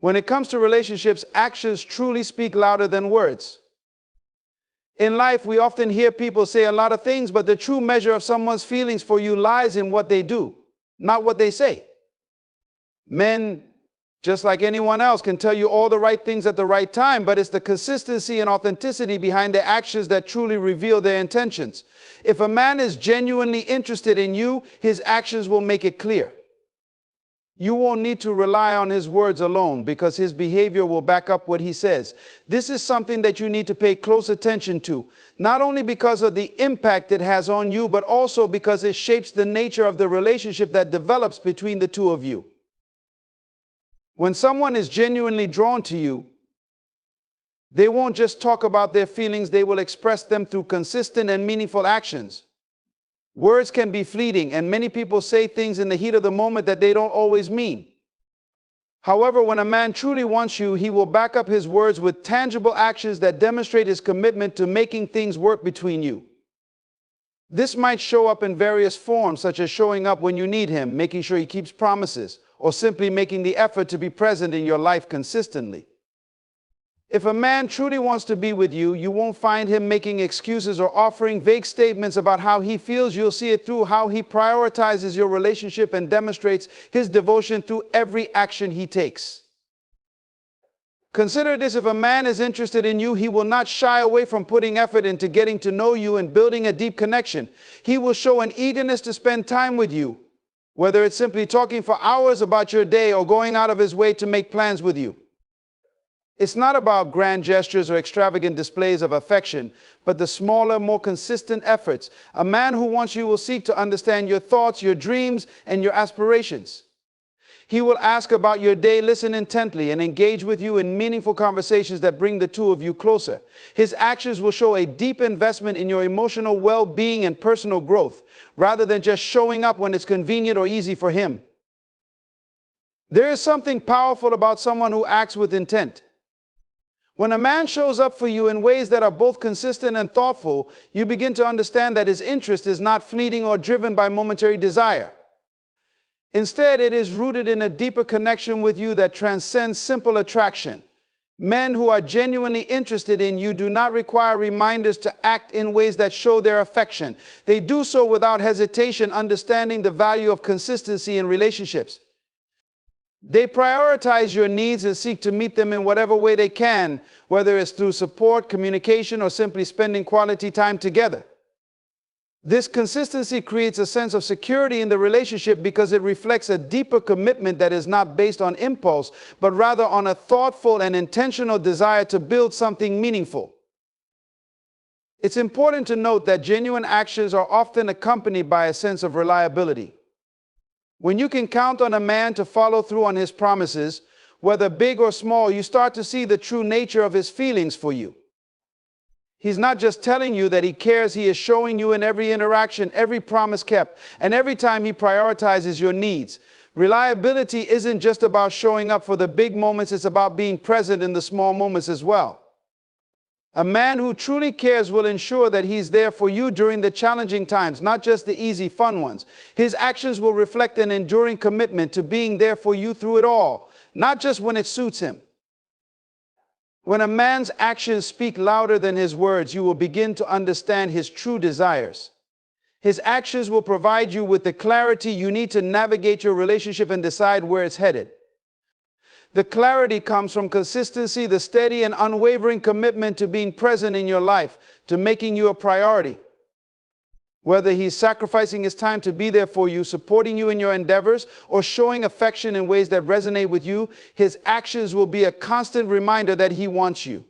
When it comes to relationships, actions truly speak louder than words. In life, we often hear people say a lot of things, but the true measure of someone's feelings for you lies in what they do, not what they say. Men, just like anyone else, can tell you all the right things at the right time, but it's the consistency and authenticity behind their actions that truly reveal their intentions. If a man is genuinely interested in you, his actions will make it clear. You won't need to rely on his words alone because his behavior will back up what he says. This is something that you need to pay close attention to, not only because of the impact it has on you, but also because it shapes the nature of the relationship that develops between the two of you. When someone is genuinely drawn to you, they won't just talk about their feelings, they will express them through consistent and meaningful actions. Words can be fleeting, and many people say things in the heat of the moment that they don't always mean. However, when a man truly wants you, he will back up his words with tangible actions that demonstrate his commitment to making things work between you. This might show up in various forms, such as showing up when you need him, making sure he keeps promises, or simply making the effort to be present in your life consistently. If a man truly wants to be with you, you won't find him making excuses or offering vague statements about how he feels. You'll see it through how he prioritizes your relationship and demonstrates his devotion through every action he takes. Consider this: if a man is interested in you, he will not shy away from putting effort into getting to know you and building a deep connection. He will show an eagerness to spend time with you, whether it's simply talking for hours about your day or going out of his way to make plans with you. It's not about grand gestures or extravagant displays of affection, but the smaller, more consistent efforts. A man who wants you will seek to understand your thoughts, your dreams, and your aspirations. He will ask about your day, listen intently, and engage with you in meaningful conversations that bring the two of you closer. His actions will show a deep investment in your emotional well-being and personal growth, rather than just showing up when it's convenient or easy for him. There is something powerful about someone who acts with intent. When a man shows up for you in ways that are both consistent and thoughtful, you begin to understand that his interest is not fleeting or driven by momentary desire. Instead, it is rooted in a deeper connection with you that transcends simple attraction. Men who are genuinely interested in you do not require reminders to act in ways that show their affection. They do so without hesitation, understanding the value of consistency in relationships. They prioritize your needs and seek to meet them in whatever way they can, whether it's through support, communication, or simply spending quality time together. This consistency creates a sense of security in the relationship because it reflects a deeper commitment that is not based on impulse, but rather on a thoughtful and intentional desire to build something meaningful. It's important to note that genuine actions are often accompanied by a sense of reliability. When you can count on a man to follow through on his promises, whether big or small, you start to see the true nature of his feelings for you. He's not just telling you that he cares, he is showing you in every interaction, every promise kept, and every time he prioritizes your needs. Reliability isn't just about showing up for the big moments, it's about being present in the small moments as well. A man who truly cares will ensure that he's there for you during the challenging times, not just the easy, fun ones. His actions will reflect an enduring commitment to being there for you through it all, not just when it suits him. When a man's actions speak louder than his words, you will begin to understand his true desires. His actions will provide you with the clarity you need to navigate your relationship and decide where it's headed. The clarity comes from consistency, the steady and unwavering commitment to being present in your life, to making you a priority. Whether he's sacrificing his time to be there for you, supporting you in your endeavors, or showing affection in ways that resonate with you, his actions will be a constant reminder that he wants you.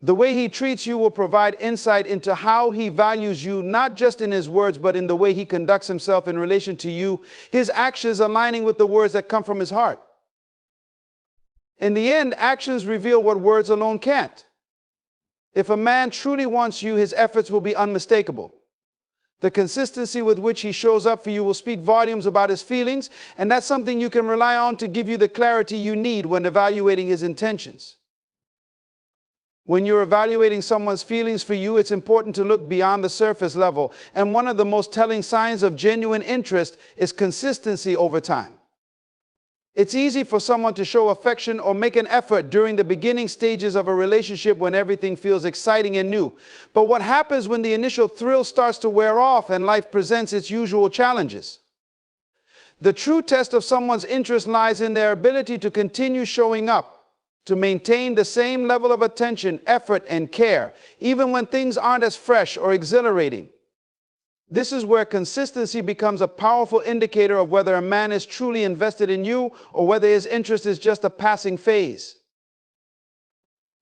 The way he treats you will provide insight into how he values you, not just in his words, but in the way he conducts himself in relation to you, his actions aligning with the words that come from his heart. In the end, actions reveal what words alone can't. If a man truly wants you, his efforts will be unmistakable. The consistency with which he shows up for you will speak volumes about his feelings, and that's something you can rely on to give you the clarity you need when evaluating his intentions. When you're evaluating someone's feelings for you, it's important to look beyond the surface level, and one of the most telling signs of genuine interest is consistency over time. It's easy for someone to show affection or make an effort during the beginning stages of a relationship when everything feels exciting and new. But what happens when the initial thrill starts to wear off and life presents its usual challenges? The true test of someone's interest lies in their ability to continue showing up, to maintain the same level of attention, effort, and care, even when things aren't as fresh or exhilarating. This is where consistency becomes a powerful indicator of whether a man is truly invested in you or whether his interest is just a passing phase.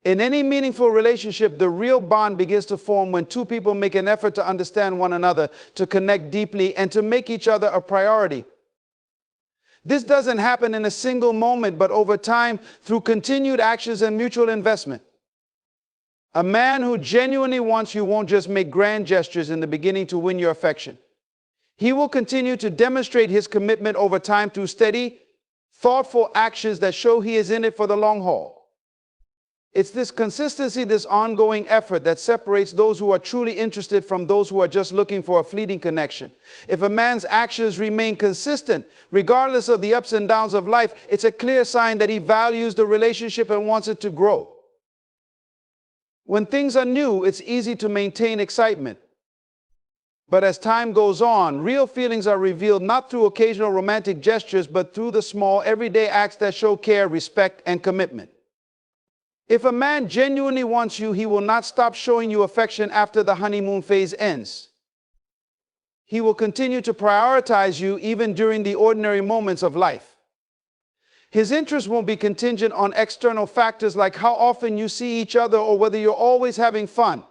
In any meaningful relationship, the real bond begins to form when two people make an effort to understand one another, to connect deeply, and to make each other a priority. This doesn't happen in a single moment, but over time, through continued actions and mutual investment. A man who genuinely wants you won't just make grand gestures in the beginning to win your affection. He will continue to demonstrate his commitment over time through steady, thoughtful actions that show he is in it for the long haul. It's this consistency, this ongoing effort that separates those who are truly interested from those who are just looking for a fleeting connection. If a man's actions remain consistent, regardless of the ups and downs of life, it's a clear sign that he values the relationship and wants it to grow. When things are new, it's easy to maintain excitement. But as time goes on, real feelings are revealed not through occasional romantic gestures, but through the small, everyday acts that show care, respect, and commitment. If a man genuinely wants you, he will not stop showing you affection after the honeymoon phase ends. He will continue to prioritize you even during the ordinary moments of life. His interest won't be contingent on external factors like how often you see each other or whether you're always having fun.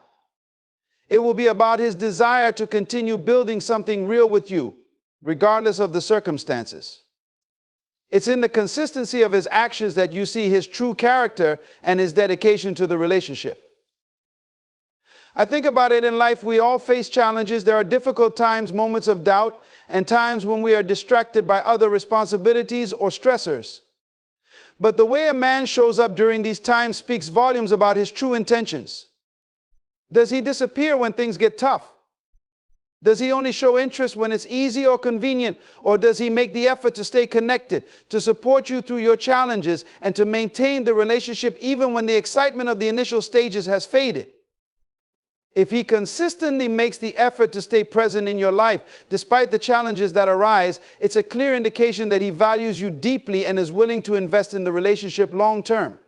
It will be about his desire to continue building something real with you, regardless of the circumstances. It's in the consistency of his actions that you see his true character and his dedication to the relationship. I think about it in life, we all face challenges. There are difficult times, moments of doubt, and times when we are distracted by other responsibilities or stressors. But the way a man shows up during these times speaks volumes about his true intentions. Does he disappear when things get tough? Does he only show interest when it's easy or convenient? Or does he make the effort to stay connected, to support you through your challenges, and to maintain the relationship even when the excitement of the initial stages has faded? If he consistently makes the effort to stay present in your life, despite the challenges that arise, it's a clear indication that he values you deeply and is willing to invest in the relationship long term.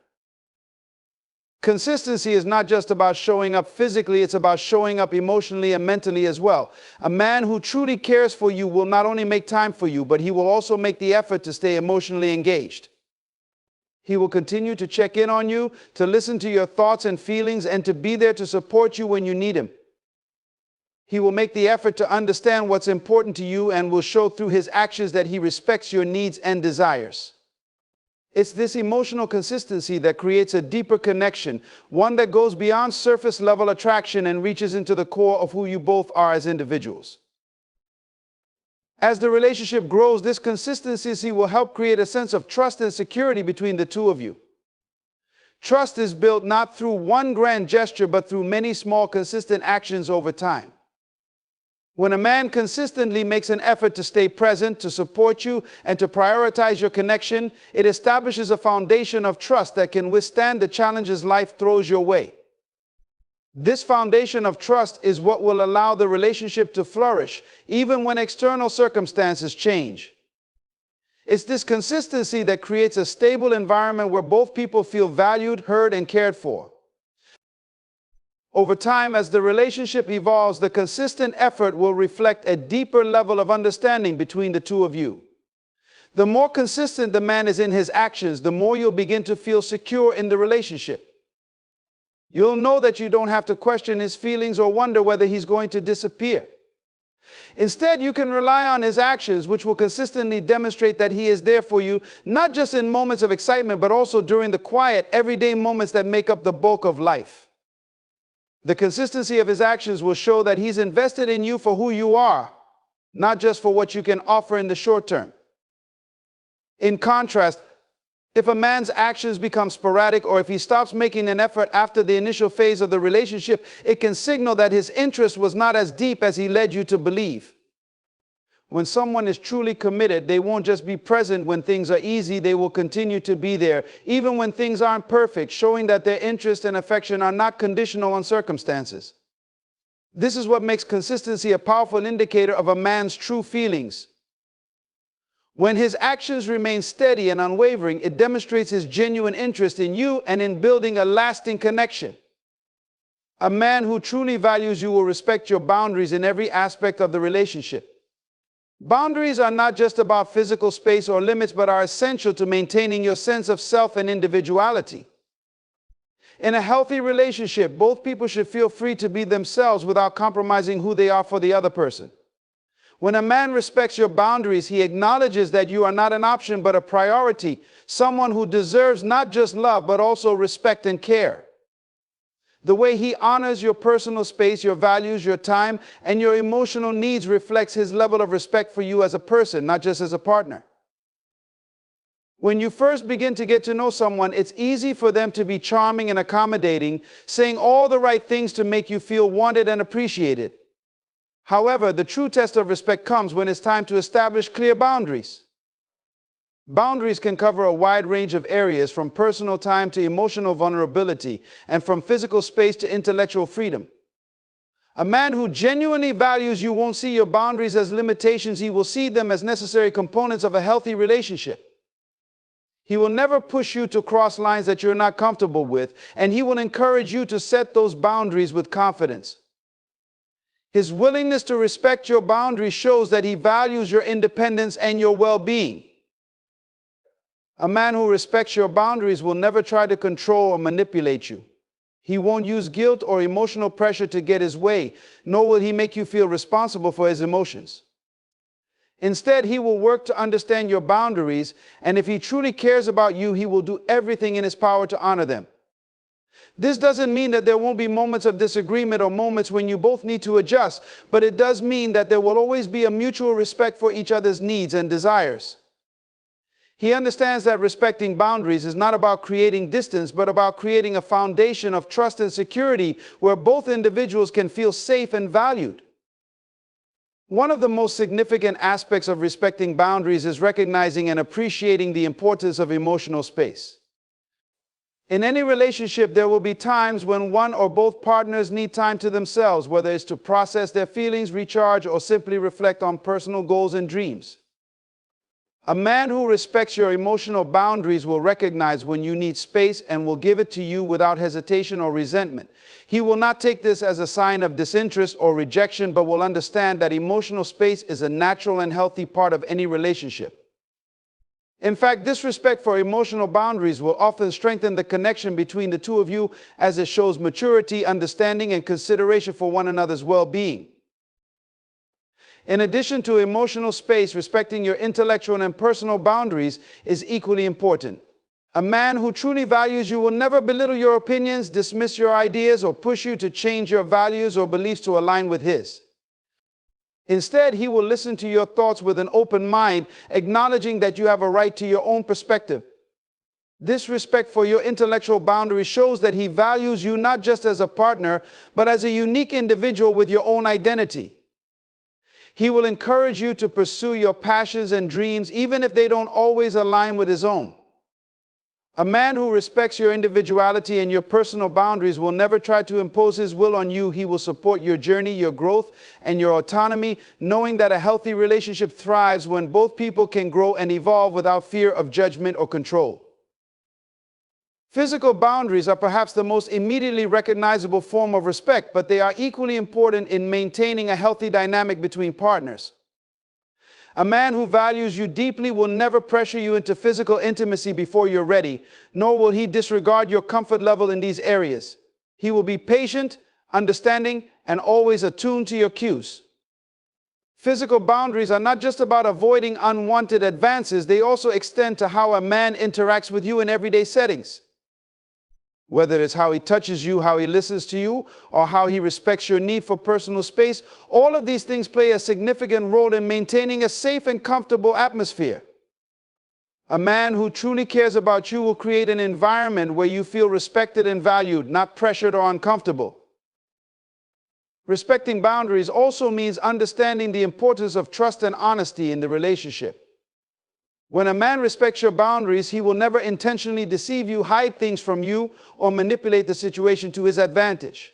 Consistency is not just about showing up physically, it's about showing up emotionally and mentally as well. A man who truly cares for you will not only make time for you, but he will also make the effort to stay emotionally engaged. He will continue to check in on you, to listen to your thoughts and feelings, and to be there to support you when you need him. He will make the effort to understand what's important to you and will show through his actions that he respects your needs and desires. It's this emotional consistency that creates a deeper connection, one that goes beyond surface level attraction and reaches into the core of who you both are as individuals. As the relationship grows, this consistency will help create a sense of trust and security between the two of you. Trust is built not through one grand gesture, but through many small, consistent actions over time. When a man consistently makes an effort to stay present, to support you, and to prioritize your connection, it establishes a foundation of trust that can withstand the challenges life throws your way. This foundation of trust is what will allow the relationship to flourish, even when external circumstances change. It's this consistency that creates a stable environment where both people feel valued, heard, and cared for. Over time, as the relationship evolves, the consistent effort will reflect a deeper level of understanding between the two of you. The more consistent the man is in his actions, the more you'll begin to feel secure in the relationship. You'll know that you don't have to question his feelings or wonder whether he's going to disappear. Instead, you can rely on his actions, which will consistently demonstrate that he is there for you, not just in moments of excitement, but also during the quiet, everyday moments that make up the bulk of life. The consistency of his actions will show that he's invested in you for who you are, not just for what you can offer in the short term. In contrast, if a man's actions become sporadic or if he stops making an effort after the initial phase of the relationship, it can signal that his interest was not as deep as he led you to believe. When someone is truly committed, they won't just be present when things are easy, they will continue to be there, even when things aren't perfect, showing that their interest and affection are not conditional on circumstances. This is what makes consistency a powerful indicator of a man's true feelings. When his actions remain steady and unwavering, it demonstrates his genuine interest in you and in building a lasting connection. A man who truly values you will respect your boundaries in every aspect of the relationship. Boundaries are not just about physical space or limits, but are essential to maintaining your sense of self and individuality. In a healthy relationship, both people should feel free to be themselves without compromising who they are for the other person. When a man respects your boundaries, he acknowledges that you are not an option but a priority, someone who deserves not just love but also respect and care. The way he honors your personal space, your values, your time, and your emotional needs reflects his level of respect for you as a person, not just as a partner. When you first begin to get to know someone, it's easy for them to be charming and accommodating, saying all the right things to make you feel wanted and appreciated. However, the true test of respect comes when it's time to establish clear boundaries. Boundaries can cover a wide range of areas, from personal time to emotional vulnerability, and from physical space to intellectual freedom. A man who genuinely values you won't see your boundaries as limitations, he will see them as necessary components of a healthy relationship. He will never push you to cross lines that you're not comfortable with, and he will encourage you to set those boundaries with confidence. His willingness to respect your boundaries shows that he values your independence and your well-being. A man who respects your boundaries will never try to control or manipulate you. He won't use guilt or emotional pressure to get his way, nor will he make you feel responsible for his emotions. Instead, he will work to understand your boundaries, and if he truly cares about you, he will do everything in his power to honor them. This doesn't mean that there won't be moments of disagreement or moments when you both need to adjust, but it does mean that there will always be a mutual respect for each other's needs and desires. He understands that respecting boundaries is not about creating distance, but about creating a foundation of trust and security where both individuals can feel safe and valued. One of the most significant aspects of respecting boundaries is recognizing and appreciating the importance of emotional space. In any relationship, there will be times when one or both partners need time to themselves, whether it's to process their feelings, recharge, or simply reflect on personal goals and dreams. A man who respects your emotional boundaries will recognize when you need space and will give it to you without hesitation or resentment. He will not take this as a sign of disinterest or rejection, but will understand that emotional space is a natural and healthy part of any relationship. In fact, this respect for emotional boundaries will often strengthen the connection between the two of you, as it shows maturity, understanding, and consideration for one another's well-being. In addition to emotional space, respecting your intellectual and personal boundaries is equally important. A man who truly values you will never belittle your opinions, dismiss your ideas, or push you to change your values or beliefs to align with his. Instead, he will listen to your thoughts with an open mind, acknowledging that you have a right to your own perspective. This respect for your intellectual boundaries shows that he values you not just as a partner, but as a unique individual with your own identity. He will encourage you to pursue your passions and dreams, even if they don't always align with his own. A man who respects your individuality and your personal boundaries will never try to impose his will on you. He will support your journey, your growth, and your autonomy, knowing that a healthy relationship thrives when both people can grow and evolve without fear of judgment or control. Physical boundaries are perhaps the most immediately recognizable form of respect, but they are equally important in maintaining a healthy dynamic between partners. A man who values you deeply will never pressure you into physical intimacy before you're ready, nor will he disregard your comfort level in these areas. He will be patient, understanding, and always attuned to your cues. Physical boundaries are not just about avoiding unwanted advances, they also extend to how a man interacts with you in everyday settings. Whether it's how he touches you, how he listens to you, or how he respects your need for personal space, all of these things play a significant role in maintaining a safe and comfortable atmosphere. A man who truly cares about you will create an environment where you feel respected and valued, not pressured or uncomfortable. Respecting boundaries also means understanding the importance of trust and honesty in the relationship. When a man respects your boundaries, he will never intentionally deceive you, hide things from you, or manipulate the situation to his advantage.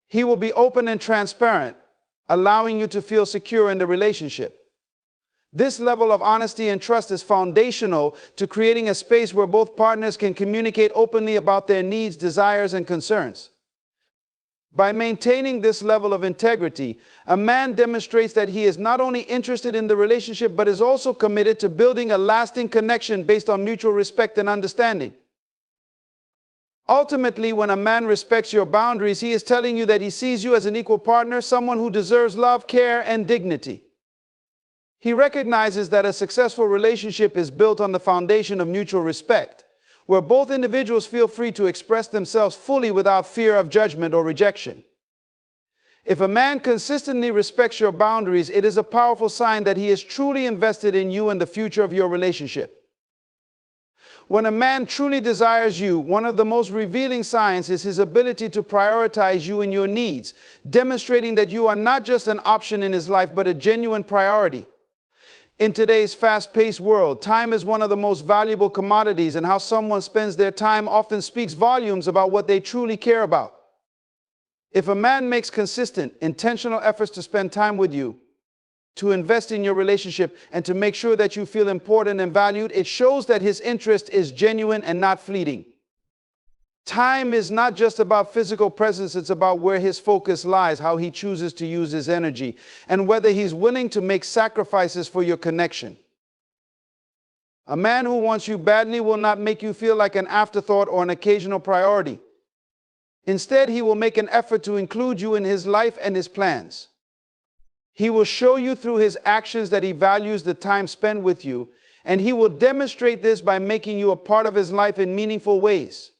He will be open and transparent, allowing you to feel secure in the relationship. This level of honesty and trust is foundational to creating a space where both partners can communicate openly about their needs, desires, and concerns. By maintaining this level of integrity, a man demonstrates that he is not only interested in the relationship, but is also committed to building a lasting connection based on mutual respect and understanding. Ultimately, when a man respects your boundaries, he is telling you that he sees you as an equal partner, someone who deserves love, care, and dignity. He recognizes that a successful relationship is built on the foundation of mutual respect, where both individuals feel free to express themselves fully without fear of judgment or rejection. If a man consistently respects your boundaries, it is a powerful sign that he is truly invested in you and the future of your relationship. When a man truly desires you, one of the most revealing signs is his ability to prioritize you and your needs, demonstrating that you are not just an option in his life, but a genuine priority. In today's fast-paced world, time is one of the most valuable commodities, and how someone spends their time often speaks volumes about what they truly care about. If a man makes consistent, intentional efforts to spend time with you, to invest in your relationship, and to make sure that you feel important and valued, it shows that his interest is genuine and not fleeting. Time is not just about physical presence, it's about where his focus lies, how he chooses to use his energy, and whether he's willing to make sacrifices for your connection. A man who wants you badly will not make you feel like an afterthought or an occasional priority. Instead, he will make an effort to include you in his life and his plans. He will show you through his actions that he values the time spent with you, and he will demonstrate this by making you a part of his life in meaningful ways.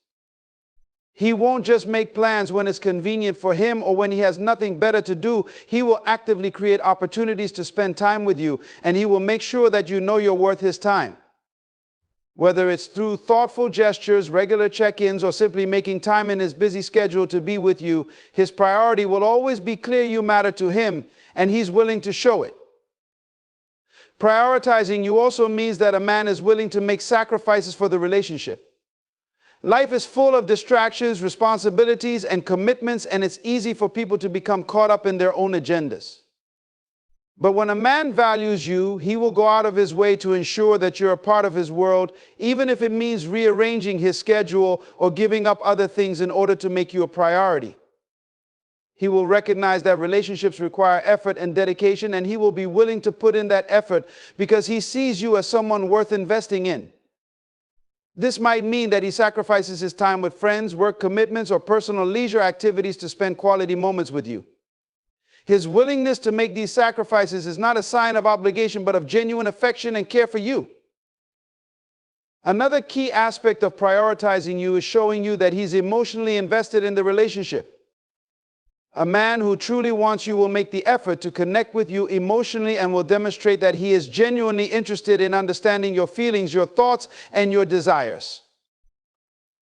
He won't just make plans when it's convenient for him or when he has nothing better to do. He will actively create opportunities to spend time with you, and he will make sure that you know you're worth his time. Whether it's through thoughtful gestures, regular check-ins, or simply making time in his busy schedule to be with you, his priority will always be clear you matter to him, and he's willing to show it. Prioritizing you also means that a man is willing to make sacrifices for the relationship. Life is full of distractions, responsibilities, and commitments, and it's easy for people to become caught up in their own agendas. But when a man values you, he will go out of his way to ensure that you're a part of his world, even if it means rearranging his schedule or giving up other things in order to make you a priority. He will recognize that relationships require effort and dedication, and he will be willing to put in that effort because he sees you as someone worth investing in. This might mean that he sacrifices his time with friends, work commitments, or personal leisure activities to spend quality moments with you. His willingness to make these sacrifices is not a sign of obligation, but of genuine affection and care for you. Another key aspect of prioritizing you is showing you that he's emotionally invested in the relationship. A man who truly wants you will make the effort to connect with you emotionally and will demonstrate that he is genuinely interested in understanding your feelings, your thoughts, and your desires.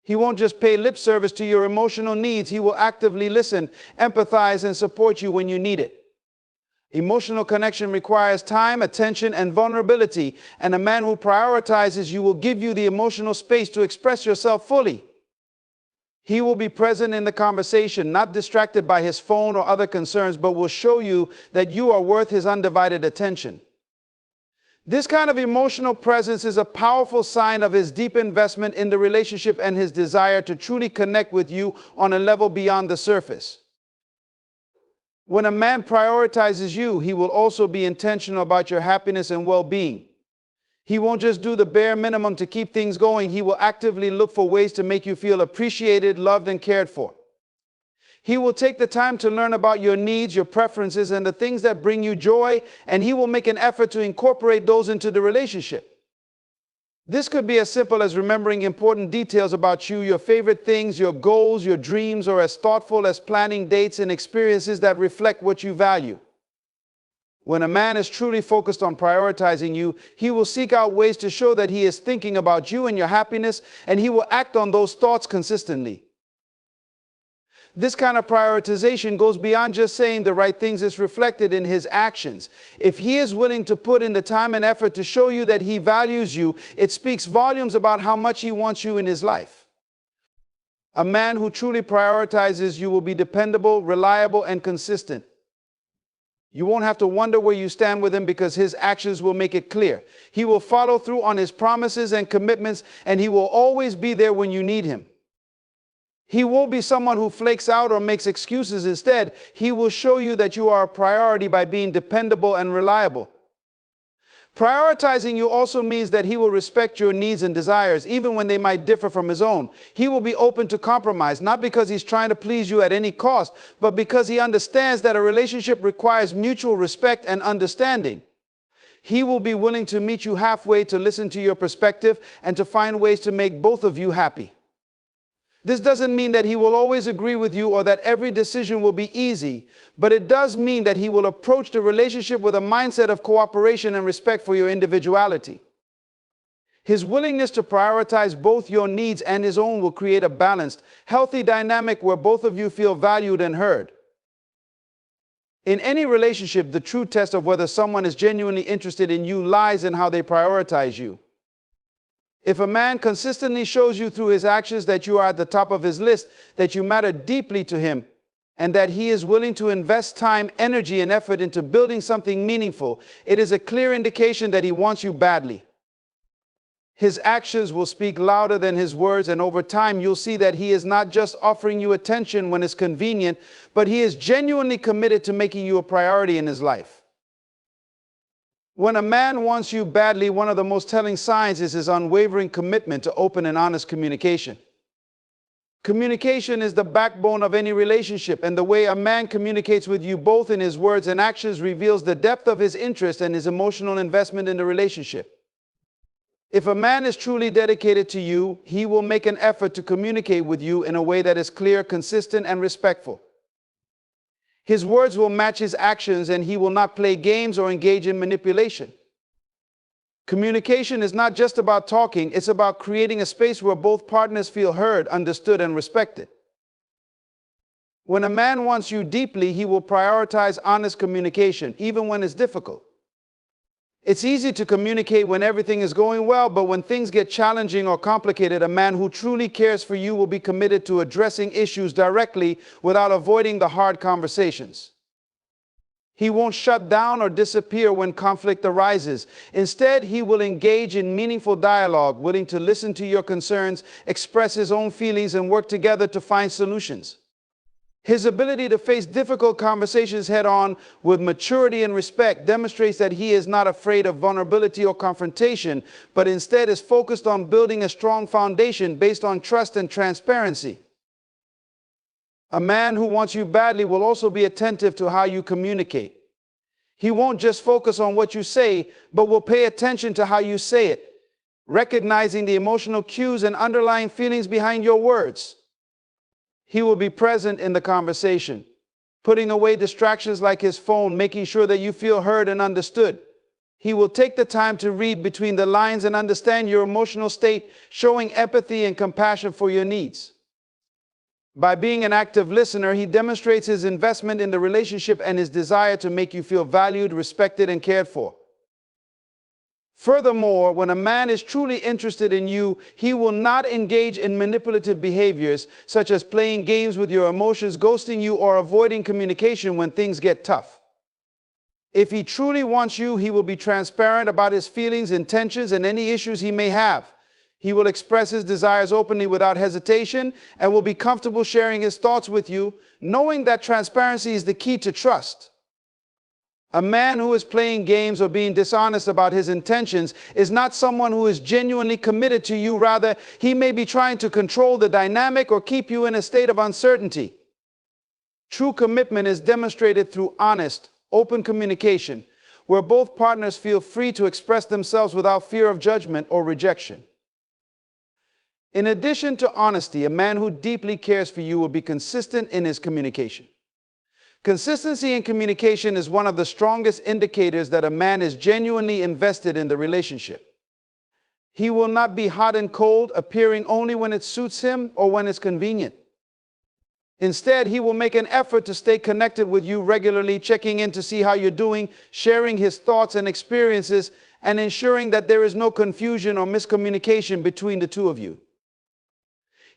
He won't just pay lip service to your emotional needs. He will actively listen, empathize, and support you when you need it. Emotional connection requires time, attention, and vulnerability, and a man who prioritizes you will give you the emotional space to express yourself fully. He will be present in the conversation, not distracted by his phone or other concerns, but will show you that you are worth his undivided attention. This kind of emotional presence is a powerful sign of his deep investment in the relationship and his desire to truly connect with you on a level beyond the surface. When a man prioritizes you, he will also be intentional about your happiness and well-being. He won't just do the bare minimum to keep things going. He will actively look for ways to make you feel appreciated, loved, and cared for. He will take the time to learn about your needs, your preferences, and the things that bring you joy, and he will make an effort to incorporate those into the relationship. This could be as simple as remembering important details about you, your favorite things, your goals, your dreams, or as thoughtful as planning dates and experiences that reflect what you value. When a man is truly focused on prioritizing you, he will seek out ways to show that he is thinking about you and your happiness, and he will act on those thoughts consistently. This kind of prioritization goes beyond just saying the right things. It's reflected in his actions. If he is willing to put in the time and effort to show you that he values you, it speaks volumes about how much he wants you in his life. A man who truly prioritizes you will be dependable, reliable, and consistent. You won't have to wonder where you stand with him because his actions will make it clear. He will follow through on his promises and commitments, and he will always be there when you need him. He won't be someone who flakes out or makes excuses. Instead, he will show you that you are a priority by being dependable and reliable. Prioritizing you also means that he will respect your needs and desires, even when they might differ from his own. He will be open to compromise, not because he's trying to please you at any cost, but because he understands that a relationship requires mutual respect and understanding. He will be willing to meet you halfway, to listen to your perspective, and to find ways to make both of you happy. This doesn't mean that he will always agree with you or that every decision will be easy, but it does mean that he will approach the relationship with a mindset of cooperation and respect for your individuality. His willingness to prioritize both your needs and his own will create a balanced, healthy dynamic where both of you feel valued and heard. In any relationship, the true test of whether someone is genuinely interested in you lies in how they prioritize you. If a man consistently shows you through his actions that you are at the top of his list, that you matter deeply to him, and that he is willing to invest time, energy, and effort into building something meaningful, it is a clear indication that he wants you badly. His actions will speak louder than his words, and over time you'll see that he is not just offering you attention when it's convenient, but he is genuinely committed to making you a priority in his life. When a man wants you badly, one of the most telling signs is his unwavering commitment to open and honest communication. Communication is the backbone of any relationship, and the way a man communicates with you both in his words and actions reveals the depth of his interest and his emotional investment in the relationship. If a man is truly dedicated to you, he will make an effort to communicate with you in a way that is clear, consistent, and respectful. His words will match his actions, and he will not play games or engage in manipulation. Communication is not just about talking, it's about creating a space where both partners feel heard, understood, and respected. When a man wants you deeply, he will prioritize honest communication, even when it's difficult. It's easy to communicate when everything is going well, but when things get challenging or complicated, a man who truly cares for you will be committed to addressing issues directly without avoiding the hard conversations. He won't shut down or disappear when conflict arises. Instead, he will engage in meaningful dialogue, willing to listen to your concerns, express his own feelings, and work together to find solutions. His ability to face difficult conversations head-on with maturity and respect demonstrates that he is not afraid of vulnerability or confrontation, but instead is focused on building a strong foundation based on trust and transparency. A man who wants you badly will also be attentive to how you communicate. He won't just focus on what you say, but will pay attention to how you say it, recognizing the emotional cues and underlying feelings behind your words. He will be present in the conversation, putting away distractions like his phone, making sure that you feel heard and understood. He will take the time to read between the lines and understand your emotional state, showing empathy and compassion for your needs. By being an active listener, he demonstrates his investment in the relationship and his desire to make you feel valued, respected, and cared for. Furthermore, when a man is truly interested in you, he will not engage in manipulative behaviors, such as playing games with your emotions, ghosting you, or avoiding communication when things get tough. If he truly wants you, he will be transparent about his feelings, intentions, and any issues he may have. He will express his desires openly without hesitation and will be comfortable sharing his thoughts with you, knowing that transparency is the key to trust. A man who is playing games or being dishonest about his intentions is not someone who is genuinely committed to you. Rather, he may be trying to control the dynamic or keep you in a state of uncertainty. True commitment is demonstrated through honest, open communication, where both partners feel free to express themselves without fear of judgment or rejection. In addition to honesty, a man who deeply cares for you will be consistent in his communication. Consistency in communication is one of the strongest indicators that a man is genuinely invested in the relationship. He will not be hot and cold, appearing only when it suits him or when it's convenient. Instead, he will make an effort to stay connected with you regularly, checking in to see how you're doing, sharing his thoughts and experiences, and ensuring that there is no confusion or miscommunication between the two of you.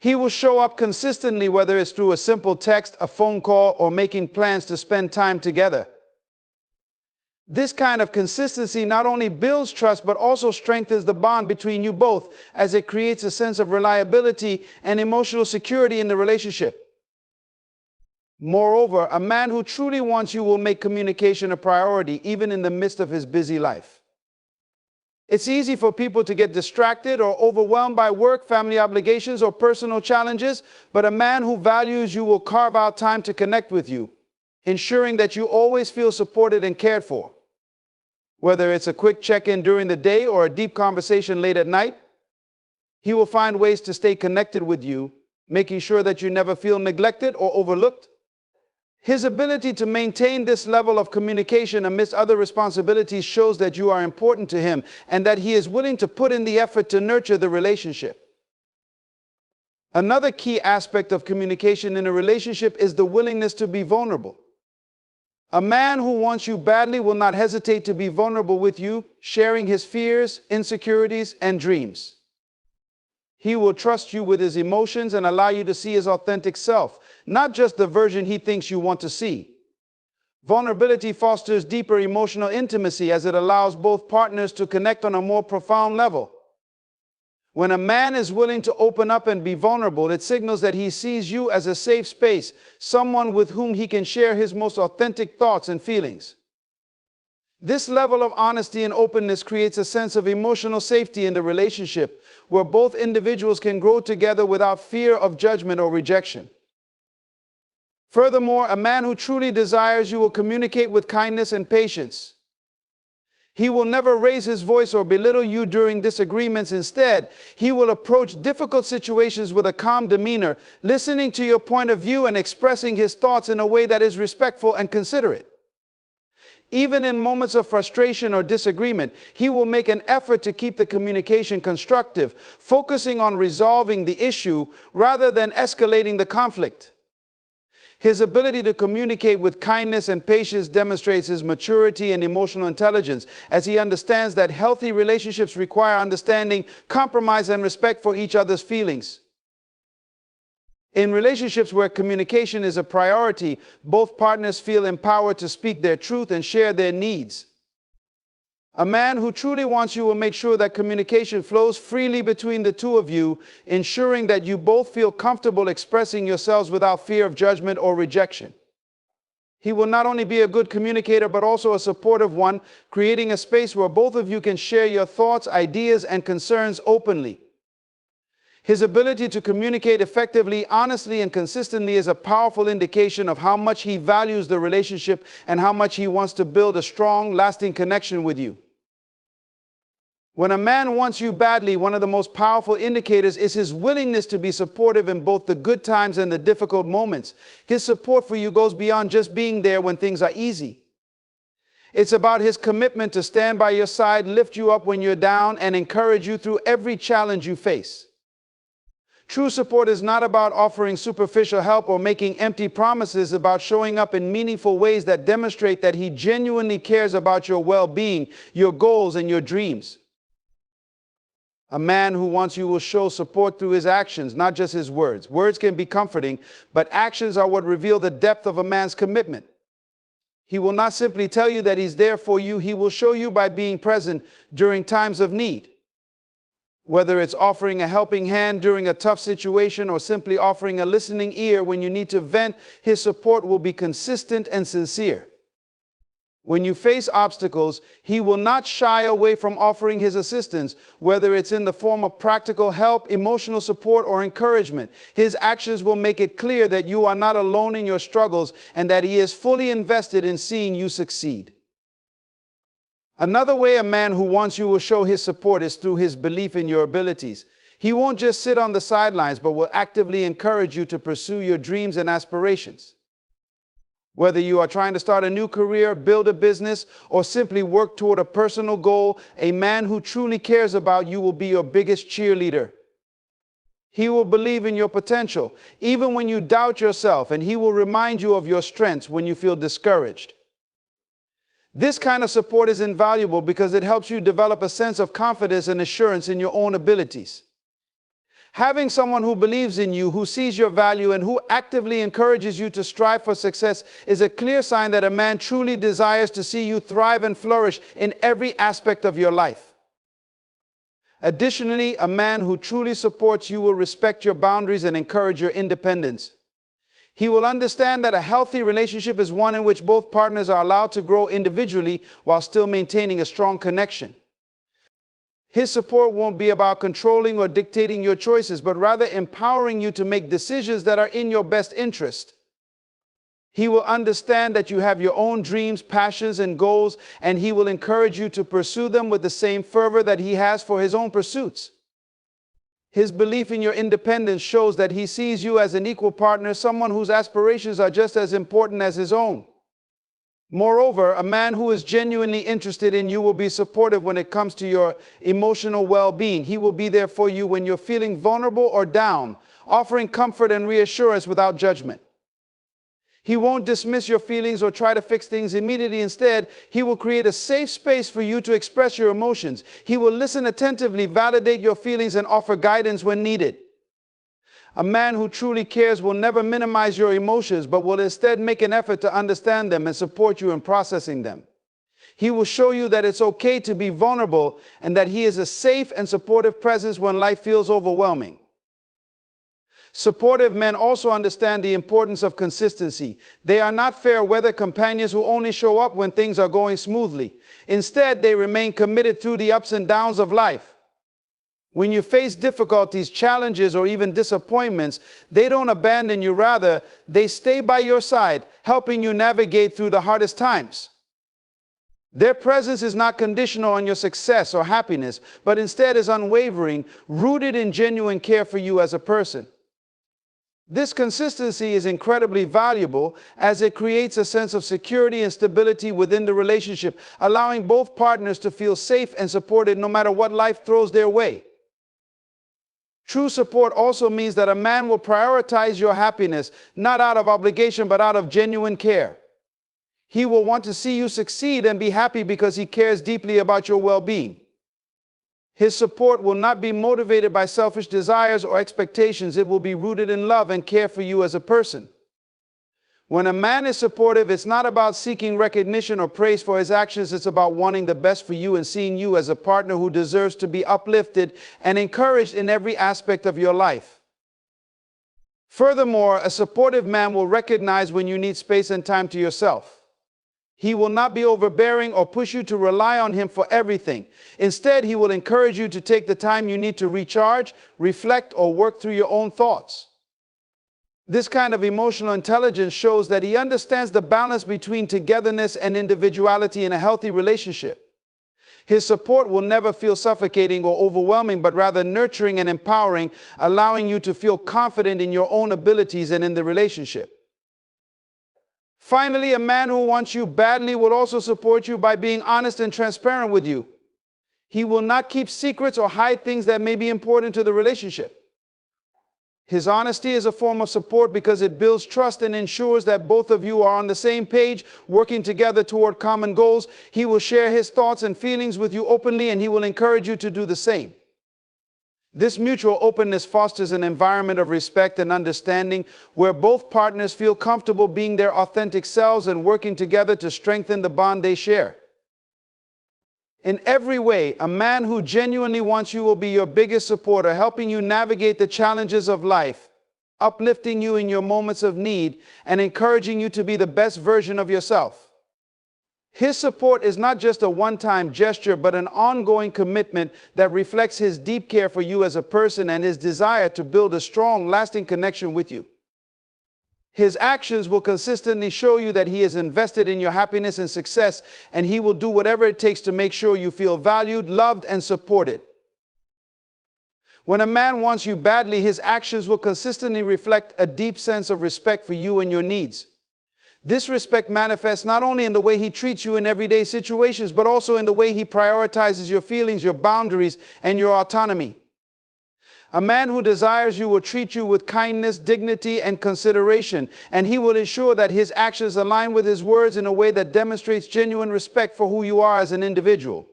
He will show up consistently, whether it's through a simple text, a phone call, or making plans to spend time together. This kind of consistency not only builds trust, but also strengthens the bond between you both, as it creates a sense of reliability and emotional security in the relationship. Moreover, a man who truly wants you will make communication a priority, even in the midst of his busy life. It's easy for people to get distracted or overwhelmed by work, family obligations, or personal challenges, but a man who values you will carve out time to connect with you, ensuring that you always feel supported and cared for. Whether it's a quick check-in during the day or a deep conversation late at night, he will find ways to stay connected with you, making sure that you never feel neglected or overlooked. His ability to maintain this level of communication amidst other responsibilities shows that you are important to him and that he is willing to put in the effort to nurture the relationship. Another key aspect of communication in a relationship is the willingness to be vulnerable. A man who wants you badly will not hesitate to be vulnerable with you, sharing his fears, insecurities, and dreams. He will trust you with his emotions and allow you to see his authentic self, not just the version he thinks you want to see. Vulnerability fosters deeper emotional intimacy as it allows both partners to connect on a more profound level. When a man is willing to open up and be vulnerable, it signals that he sees you as a safe space, someone with whom he can share his most authentic thoughts and feelings. This level of honesty and openness creates a sense of emotional safety in the relationship, where both individuals can grow together without fear of judgment or rejection. Furthermore, a man who truly desires you will communicate with kindness and patience. He will never raise his voice or belittle you during disagreements. Instead, he will approach difficult situations with a calm demeanor, listening to your point of view and expressing his thoughts in a way that is respectful and considerate. Even in moments of frustration or disagreement, he will make an effort to keep the communication constructive, focusing on resolving the issue rather than escalating the conflict. His ability to communicate with kindness and patience demonstrates his maturity and emotional intelligence, as he understands that healthy relationships require understanding, compromise, and respect for each other's feelings. In relationships where communication is a priority, both partners feel empowered to speak their truth and share their needs. A man who truly wants you will make sure that communication flows freely between the two of you, ensuring that you both feel comfortable expressing yourselves without fear of judgment or rejection. He will not only be a good communicator, but also a supportive one, creating a space where both of you can share your thoughts, ideas, and concerns openly. His ability to communicate effectively, honestly, and consistently is a powerful indication of how much he values the relationship and how much he wants to build a strong, lasting connection with you. When a man wants you badly, one of the most powerful indicators is his willingness to be supportive in both the good times and the difficult moments. His support for you goes beyond just being there when things are easy. It's about his commitment to stand by your side, lift you up when you're down, and encourage you through every challenge you face. True support is not about offering superficial help or making empty promises. It's about showing up in meaningful ways that demonstrate that he genuinely cares about your well-being, your goals, and your dreams. A man who wants you will show support through his actions, not just his words. Words can be comforting, but actions are what reveal the depth of a man's commitment. He will not simply tell you that he's there for you. He will show you by being present during times of need. Whether it's offering a helping hand during a tough situation or simply offering a listening ear when you need to vent, his support will be consistent and sincere. When you face obstacles, he will not shy away from offering his assistance, whether it's in the form of practical help, emotional support, or encouragement. His actions will make it clear that you are not alone in your struggles and that he is fully invested in seeing you succeed. Another way a man who wants you will show his support is through his belief in your abilities. He won't just sit on the sidelines, but will actively encourage you to pursue your dreams and aspirations. Whether you are trying to start a new career, build a business, or simply work toward a personal goal, a man who truly cares about you will be your biggest cheerleader. He will believe in your potential, even when you doubt yourself, and he will remind you of your strengths when you feel discouraged. This kind of support is invaluable because it helps you develop a sense of confidence and assurance in your own abilities. Having someone who believes in you, who sees your value, and who actively encourages you to strive for success is a clear sign that a man truly desires to see you thrive and flourish in every aspect of your life. Additionally, a man who truly supports you will respect your boundaries and encourage your independence. He will understand that a healthy relationship is one in which both partners are allowed to grow individually while still maintaining a strong connection. His support won't be about controlling or dictating your choices, but rather empowering you to make decisions that are in your best interest. He will understand that you have your own dreams, passions, and goals, and he will encourage you to pursue them with the same fervor that he has for his own pursuits. His belief in your independence shows that he sees you as an equal partner, someone whose aspirations are just as important as his own. Moreover, a man who is genuinely interested in you will be supportive when it comes to your emotional well-being. He will be there for you when you're feeling vulnerable or down, offering comfort and reassurance without judgment. He won't dismiss your feelings or try to fix things immediately. Instead, he will create a safe space for you to express your emotions. He will listen attentively, validate your feelings, and offer guidance when needed. A man who truly cares will never minimize your emotions, but will instead make an effort to understand them and support you in processing them. He will show you that it's okay to be vulnerable and that he is a safe and supportive presence when life feels overwhelming. Supportive men also understand the importance of consistency. They are not fair weather companions who only show up when things are going smoothly. Instead, they remain committed through the ups and downs of life. When you face difficulties, challenges, or even disappointments, they don't abandon you. Rather, they stay by your side, helping you navigate through the hardest times. Their presence is not conditional on your success or happiness, but instead is unwavering, rooted in genuine care for you as a person. This consistency is incredibly valuable as it creates a sense of security and stability within the relationship, allowing both partners to feel safe and supported no matter what life throws their way. True support also means that a man will prioritize your happiness, not out of obligation, but out of genuine care. He will want to see you succeed and be happy because he cares deeply about your well-being. His support will not be motivated by selfish desires or expectations. It will be rooted in love and care for you as a person. When a man is supportive, it's not about seeking recognition or praise for his actions. It's about wanting the best for you and seeing you as a partner who deserves to be uplifted and encouraged in every aspect of your life. Furthermore, a supportive man will recognize when you need space and time to yourself. He will not be overbearing or push you to rely on him for everything. Instead, he will encourage you to take the time you need to recharge, reflect, or work through your own thoughts. This kind of emotional intelligence shows that he understands the balance between togetherness and individuality in a healthy relationship. His support will never feel suffocating or overwhelming, but rather nurturing and empowering, allowing you to feel confident in your own abilities and in the relationship. Finally, a man who wants you badly will also support you by being honest and transparent with you. He will not keep secrets or hide things that may be important to the relationship. His honesty is a form of support because it builds trust and ensures that both of you are on the same page, working together toward common goals. He will share his thoughts and feelings with you openly, and he will encourage you to do the same. This mutual openness fosters an environment of respect and understanding where both partners feel comfortable being their authentic selves and working together to strengthen the bond they share. In every way, a man who genuinely wants you will be your biggest supporter, helping you navigate the challenges of life, uplifting you in your moments of need, and encouraging you to be the best version of yourself. His support is not just a one-time gesture, but an ongoing commitment that reflects his deep care for you as a person and his desire to build a strong, lasting connection with you. His actions will consistently show you that he is invested in your happiness and success, and he will do whatever it takes to make sure you feel valued, loved, and supported. When a man wants you badly, his actions will consistently reflect a deep sense of respect for you and your needs. This respect manifests not only in the way he treats you in everyday situations, but also in the way he prioritizes your feelings, your boundaries, and your autonomy. A man who desires you will treat you with kindness, dignity, and consideration, and he will ensure that his actions align with his words in a way that demonstrates genuine respect for who you are as an individual.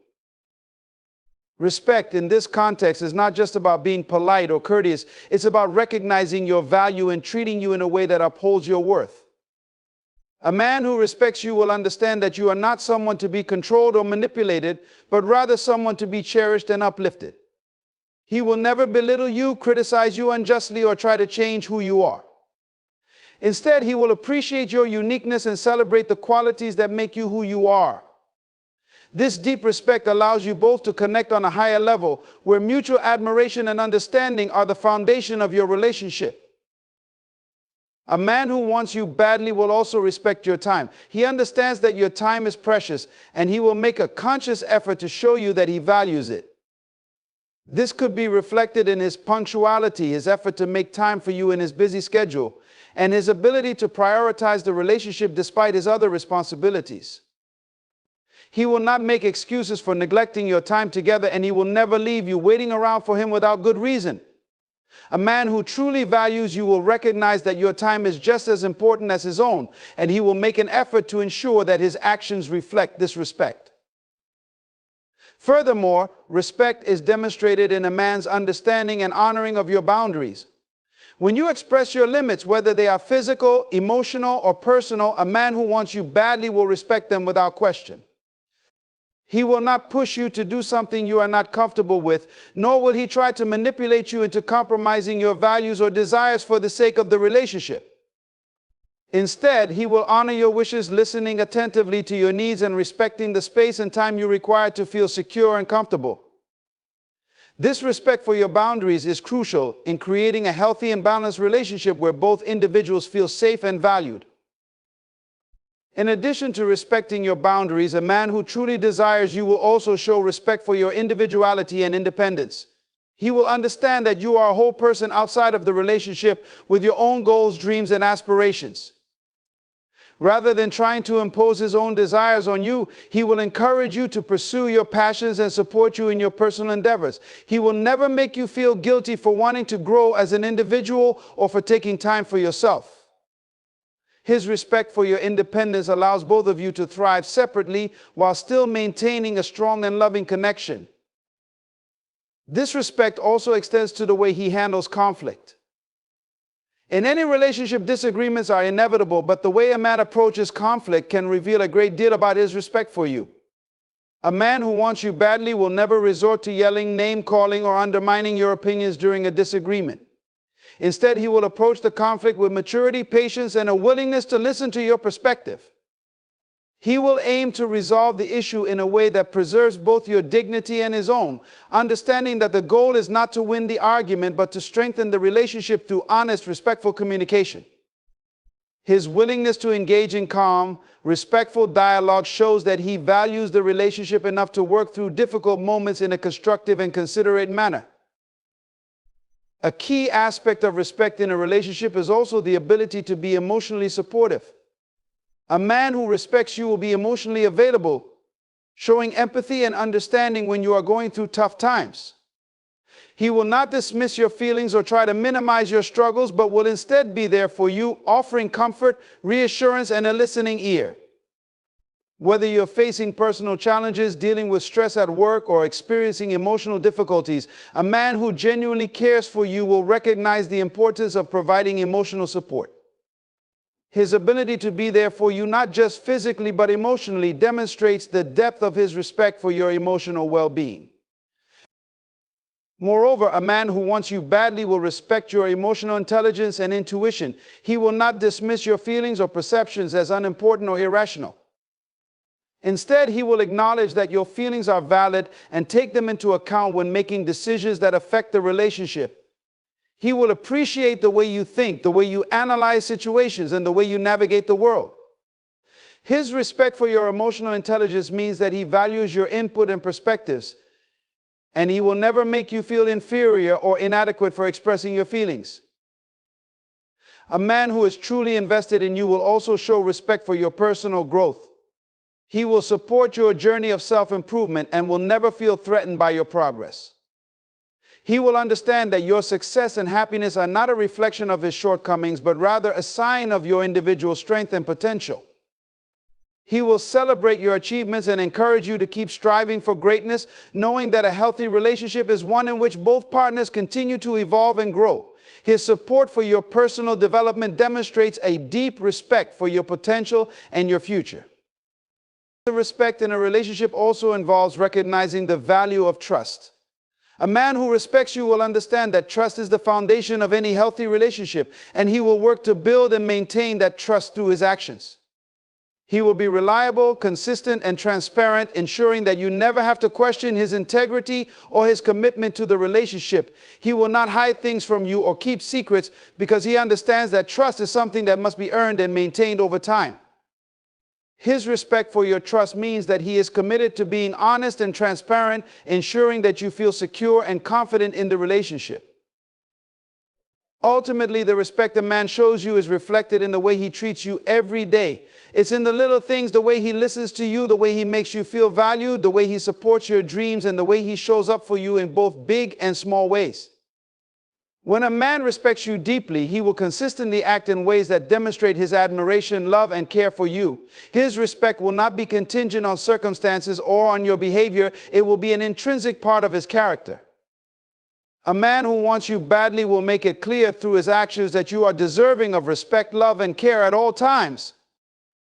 Respect in this context is not just about being polite or courteous, it's about recognizing your value and treating you in a way that upholds your worth. A man who respects you will understand that you are not someone to be controlled or manipulated, but rather someone to be cherished and uplifted. He will never belittle you, criticize you unjustly, or try to change who you are. Instead, he will appreciate your uniqueness and celebrate the qualities that make you who you are. This deep respect allows you both to connect on a higher level, where mutual admiration and understanding are the foundation of your relationship. A man who wants you badly will also respect your time. He understands that your time is precious, and he will make a conscious effort to show you that he values it. This could be reflected in his punctuality, his effort to make time for you in his busy schedule, and his ability to prioritize the relationship despite his other responsibilities. He will not make excuses for neglecting your time together, and he will never leave you waiting around for him without good reason. A man who truly values you will recognize that your time is just as important as his own, and he will make an effort to ensure that his actions reflect this respect. Furthermore, respect is demonstrated in a man's understanding and honoring of your boundaries. When you express your limits, whether they are physical, emotional, or personal, a man who wants you badly will respect them without question. He will not push you to do something you are not comfortable with, nor will he try to manipulate you into compromising your values or desires for the sake of the relationship. Instead, he will honor your wishes, listening attentively to your needs and respecting the space and time you require to feel secure and comfortable. This respect for your boundaries is crucial in creating a healthy and balanced relationship where both individuals feel safe and valued. In addition to respecting your boundaries, a man who truly desires you will also show respect for your individuality and independence. He will understand that you are a whole person outside of the relationship with your own goals, dreams, and aspirations. Rather than trying to impose his own desires on you, he will encourage you to pursue your passions and support you in your personal endeavors. He will never make you feel guilty for wanting to grow as an individual or for taking time for yourself. His respect for your independence allows both of you to thrive separately while still maintaining a strong and loving connection. This respect also extends to the way he handles conflict. In any relationship, disagreements are inevitable, but the way a man approaches conflict can reveal a great deal about his respect for you. A man who wants you badly will never resort to yelling, name-calling, or undermining your opinions during a disagreement. Instead, he will approach the conflict with maturity, patience, and a willingness to listen to your perspective. He will aim to resolve the issue in a way that preserves both your dignity and his own, understanding that the goal is not to win the argument, but to strengthen the relationship through honest, respectful communication. His willingness to engage in calm, respectful dialogue shows that he values the relationship enough to work through difficult moments in a constructive and considerate manner. A key aspect of respect in a relationship is also the ability to be emotionally supportive. A man who respects you will be emotionally available, showing empathy and understanding when you are going through tough times. He will not dismiss your feelings or try to minimize your struggles, but will instead be there for you, offering comfort, reassurance, and a listening ear. Whether you're facing personal challenges, dealing with stress at work, or experiencing emotional difficulties, a man who genuinely cares for you will recognize the importance of providing emotional support. His ability to be there for you, not just physically but emotionally, demonstrates the depth of his respect for your emotional well-being. Moreover, a man who wants you badly will respect your emotional intelligence and intuition. He will not dismiss your feelings or perceptions as unimportant or irrational. Instead, he will acknowledge that your feelings are valid and take them into account when making decisions that affect the relationship. He will appreciate the way you think, the way you analyze situations, and the way you navigate the world. His respect for your emotional intelligence means that he values your input and perspectives, and he will never make you feel inferior or inadequate for expressing your feelings. A man who is truly invested in you will also show respect for your personal growth. He will support your journey of self-improvement and will never feel threatened by your progress. He will understand that your success and happiness are not a reflection of his shortcomings, but rather a sign of your individual strength and potential. He will celebrate your achievements and encourage you to keep striving for greatness, knowing that a healthy relationship is one in which both partners continue to evolve and grow. His support for your personal development demonstrates a deep respect for your potential and your future. Respect in a relationship also involves recognizing the value of trust. A man who respects you will understand that trust is the foundation of any healthy relationship, and he will work to build and maintain that trust through his actions. He will be reliable, consistent, and transparent, ensuring that you never have to question his integrity or his commitment to the relationship. He will not hide things from you or keep secrets because he understands that trust is something that must be earned and maintained over time. His respect for your trust means that he is committed to being honest and transparent, ensuring that you feel secure and confident in the relationship. Ultimately, the respect a man shows you is reflected in the way he treats you every day. It's in the little things, the way he listens to you, the way he makes you feel valued, the way he supports your dreams, and the way he shows up for you in both big and small ways. When a man respects you deeply, he will consistently act in ways that demonstrate his admiration, love, and care for you. His respect will not be contingent on circumstances or on your behavior. It will be an intrinsic part of his character. A man who wants you badly will make it clear through his actions that you are deserving of respect, love, and care at all times.